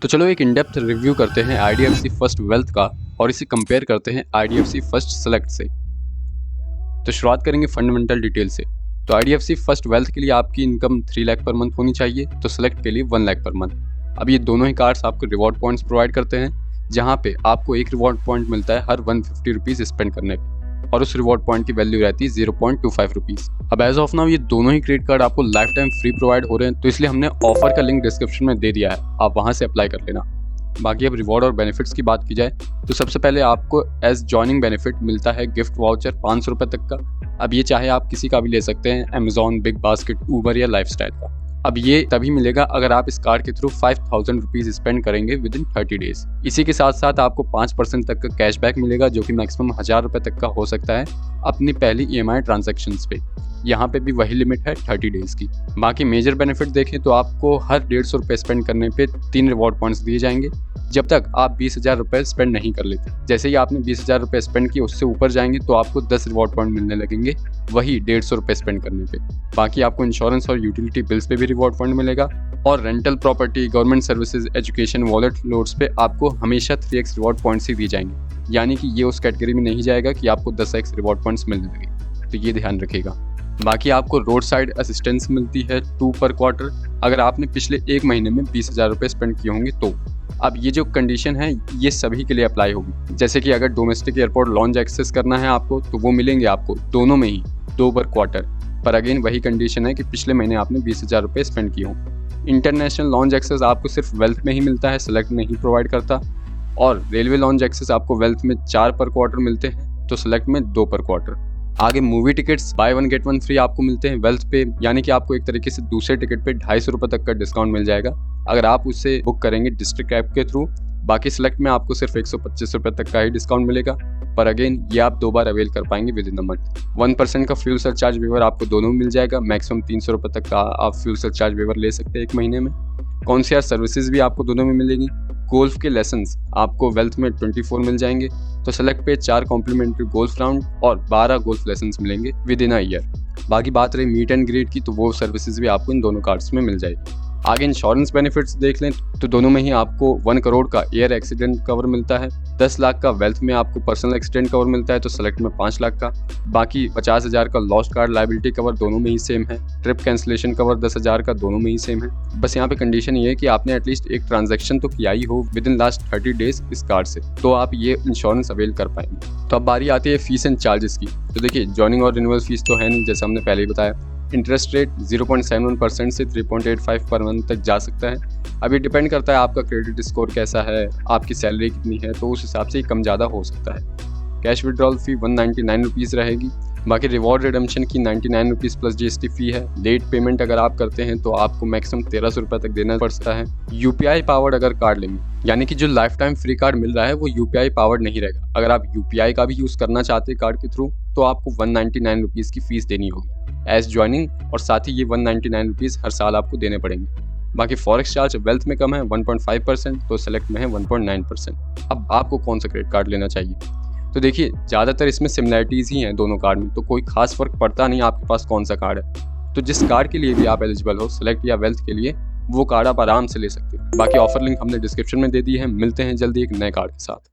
तो चलो एक इन डेप्थ रिव्यू करते हैं IDFC फर्स्ट वेल्थ का और इसे कंपेयर करते हैं IDFC फर्स्ट सेलेक्ट से। तो शुरुआत करेंगे फंडामेंटल डिटेल से। तो IDFC फर्स्ट वेल्थ के लिए आपकी इनकम 3 लाख पर मंथ होनी चाहिए, तो सेलेक्ट के लिए 1 लाख पर मंथ। अब ये दोनों ही कार्ड्स आपको रिवॉर्ड पॉइंट्स प्रोवाइड करते हैं, जहाँ पे आपको एक रिवॉर्ड पॉइंट मिलता है हर 150 रुपीज़ स्पेंड करने पे, और उस रिवॉर्ड पॉइंट की वैल्यू रहती है 0.25 रुपीज़। अब एज ऑफ नाउ ये दोनों ही क्रेडिट कार्ड आपको लाइफ टाइम फ्री प्रोवाइड हो रहे हैं, तो इसलिए हमने ऑफर का लिंक डिस्क्रिप्शन में दे दिया है, आप वहाँ से अप्लाई कर लेना। बाकी अब रिवॉर्ड और बेनिफिट्स की बात की जाए तो सबसे पहले आपको एज जॉइनिंग बेनिफिट मिलता है गिफ्ट वाउचर 500 रुपये तक का। अब ये चाहे आप किसी का भी ले सकते हैं, अमेजॉन, बिग बास्केट, ऊबर या लाइफस्टाइल का। अब ये तभी मिलेगा अगर आप इस कार्ड के थ्रू 5000 रुपीज़ स्पेंड करेंगे विद इन 30 डेज। इसी के साथ साथ आपको 5% तक का कैशबैक मिलेगा, जो कि मैक्सिमम 1000 रुपये तक का हो सकता है अपनी पहली EMI ट्रांजैक्शंस पे। यहाँ पे भी वही लिमिट है 30 डेज की। बाकी मेजर बेनिफिट देखें तो आपको हर 150 रुपये स्पेंड करने पे 3 रिवॉर्ड पॉइंट्स दिए जाएंगे, जब तक आप 20,000 रुपये स्पेंड नहीं कर लेते। जैसे ही आपने 20,000 रुपये स्पेंड किए उससे ऊपर जाएंगे तो आपको 10 रिवॉर्ड पॉइंट मिलने लगेंगे, वही 150 रुपये स्पेंड करने पे। बाकी आपको इंश्योरेंस और यूटिलिटी बिल्स पे भी रिवॉर्ड पॉइंट मिलेगा, और rental property, government services, education, wallet loads पे आपको हमेशा 3x रिवॉर्ड पॉइंट्स ही दिए जाएंगे, यानी कि ये उस कैटेगरी में नहीं जाएगा कि आपको 10x रिवॉर्ड पॉइंट्स मिलने लगे, तो ये ध्यान रखिएगा। बाकी आपको रोड साइड असिस्टेंस मिलती है 2 पर क्वार्टर, अगर आपने पिछले 1 महीने में 20,000 रुपये स्पेंड किए होंगे तो। अब ये जो कंडीशन है ये सभी के लिए अप्लाई होगी। जैसे कि अगर डोमेस्टिक एयरपोर्ट लॉन्ज एक्सेस करना है आपको, तो वो मिलेंगे आपको दोनों में ही 2 पर क्वार्टर, पर अगेन वही कंडीशन है कि पिछले महीने आपने 20,000 रुपये स्पेंड किए हों। इंटरनेशनल लॉन्ज एक्सेस आपको सिर्फ वेल्थ में ही मिलता है, सेलेक्ट नहीं प्रोवाइड करता। और रेलवे लॉन्ज एक्सेस आपको वेल्थ में 4 पर क्वार्टर मिलते हैं, तो सेलेक्ट में 2 पर क्वार्टर। आगे movie tickets buy 1 get 1 free आपको मिलते हैं वेल्थ पे, यानी कि आपको एक तरीके से दूसरे टिकट पे 250 रुपये तक का डिस्काउंट मिल जाएगा अगर आप उसे बुक करेंगे डिस्ट्रिक्ट ऐप के थ्रू। बाकी सेलेक्ट में आपको सिर्फ 125 रुपये तक का ही डिस्काउंट मिलेगा, पर अगेन ये आप 2 बार अवेल कर पाएंगे विद इन द मंथ। 1% का फ्यूल सरचार्ज वेवर आपको दोनों में मिल जाएगा, मैक्सिमम 300 रुपये तक का आप फ्यूल सरचार्ज वेवर ले सकते हैं 1 महीने में। कॉन्सियर्ज सर्विसेज भी आपको दोनों में मिलेगी। गोल्फ के लेसन्स आपको वेल्थ में 24 मिल जाएंगे, तो सेलेक्ट पे 4 कॉम्प्लीमेंट्री गोल्फ राउंड और 12 गोल्फ लेसन्स मिलेंगे विद इन अ ईयर। बाकी बात रही मीट एंड ग्रीट की, तो वो सर्विसेज भी आपको इन दोनों कार्ड्स में मिल जाएगी। आगे इंश्योरेंस बेनिफिट्स देख लें तो दोनों में ही आपको 1 करोड़ का एयर एक्सीडेंट कवर मिलता है, 10 लाख का वेल्थ में आपको पर्सनल एक्सीडेंट कवर मिलता है, तो सेलेक्ट में 5 लाख का। बाकी 50,000 का लॉस्ट कार्ड लायबिलिटी कवर दोनों में ही सेम है। ट्रिप कैंसिलेशन कवर 10,000 का दोनों में ही सेम है। बस यहाँ पे कंडीशन ये है कि आपने एटलीस्ट एक ट्रांजैक्शन तो किया ही हो विद इन लास्ट 30 डेज इस कार्ड से, तो आप ये इंश्योरेंस अवेल कर पाएंगे। तो अब बारी आती है फीस एंड चार्जेस की। तो देखिए, जॉइनिंग और रिन्यूअल फीस तो है नहीं, जैसा हमने पहले ही बताया। इंटरेस्ट रेट 0.71% से 3.85 पर मंथ तक जा सकता है। अब ये डिपेंड करता है आपका क्रेडिट स्कोर कैसा है, आपकी सैलरी कितनी है, तो उस हिसाब से ही कम ज़्यादा हो सकता है। कैश विड्रॉल फी 199 रुपीज़ रहेगी। बाकी रिवॉर्ड रिडम्पशन की 99 रुपीज़ प्लस GST फी है। लेट पेमेंट अगर आप करते हैं तो आपको मैक्सिमम 1300 रुपये तक देना पड़ता है। UPI पावर्ड अगर कार्ड लेंगे, यानी कि जो लाइफ टाइम फ्री कार्ड मिल रहा है वो UPI पावर्ड नहीं रहेगा। अगर आप UPI का भी यूज़ करना चाहते हैं कार्ड के थ्रू, तो आपको 199 रुपीज़ की फ़ीस देनी होगी एज ज्वाइनिंग, और साथ ही ये 199 रुपीज़ हर साल आपको देने पड़ेंगे। बाकी फॉरेक्स चार्ज वेल्थ में कम है 1.5%, तो सेलेक्ट में है 1.9%। अब आपको कौन सा क्रेडिट कार्ड लेना चाहिए? तो देखिए, ज़्यादातर इसमें सिमिलैरिटीज़ ही हैं दोनों कार्ड में, तो कोई खास फर्क पड़ता नहीं आपके पास कौन सा कार्ड है। तो जिस कार्ड के लिए भी आप एलिजिबल हो, सेलेक्ट या वेल्थ के लिए, वो कार्ड आप आराम से ले सकते हो। बाकी ऑफर लिंक हमने डिस्क्रिप्शन में दे दी है। मिलते हैं जल्दी एक नए कार्ड के साथ।